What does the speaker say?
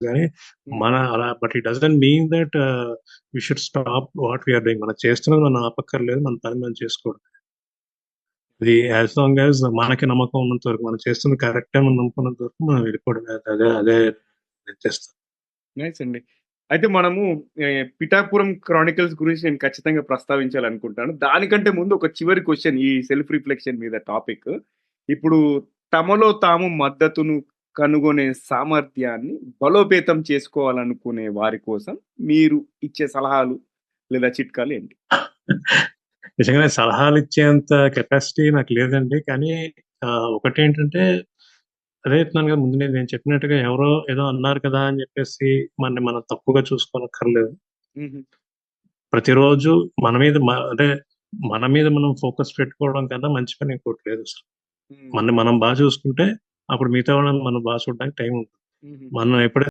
గానీ hmm. But it doesn't mean that we should stop what we are doing. మనం చేస్తున్నది మనం ఆపక్కర్లేదు. మన పని మనం చేసుకోవడం. అది యాజ్ లాంగ్ యాజ్ మనకి నమ్మకం ఉన్నంత వరకు, మనం చేస్తుంది కరెక్టే అని నమ్ముకున్నంత వరకు మనం వెళ్ళిపోవడమే. అదే అదే నేను చేస్తాను. నైస్ అండి. అయితే మనము 'పిఠాపురం క్రానికల్స్' గురించి నేను ఖచ్చితంగా ప్రస్తావించాలనుకుంటాను. దానికంటే ముందు ఒక చివరి క్వెషన్ ఈ సెల్ఫ్ రిఫ్లెక్షన్ మీద టాపిక్. ఇప్పుడు తమలో తాము మద్దతును కనుగొనే సామర్థ్యాన్ని బలోపేతం చేసుకోవాలనుకునే వారి కోసం మీరు ఇచ్చే సలహాలు లేదా చిట్కాలు ఏంటి? నిజంగానే సలహాలు ఇచ్చేంత కెపాసిటీ నాకు లేదండి. కానీ ఒకటేంటంటే, అదే చెప్తున్నాను కదా ముందు, నేను చెప్పినట్టుగా ఎవరో ఏదో అన్నారు కదా అని చెప్పేసి మనని మనం తప్పుగా చూసుకోనక్కర్లేదు. హుహు. ప్రతిరోజు మన మీద అంటే మన మీద మనం ఫోకస్ పెట్టుకోవడం కన్నా మంచి పని ఇంకోటి లేదు అసలు. హ్మ్. మనని మనం బాగా చూసుకుంటే అప్పుడు మిగతా వాళ్ళని మనం బాగా చూడడానికి టైం ఉంటుంది. హుహు. మనం ఎప్పుడైతే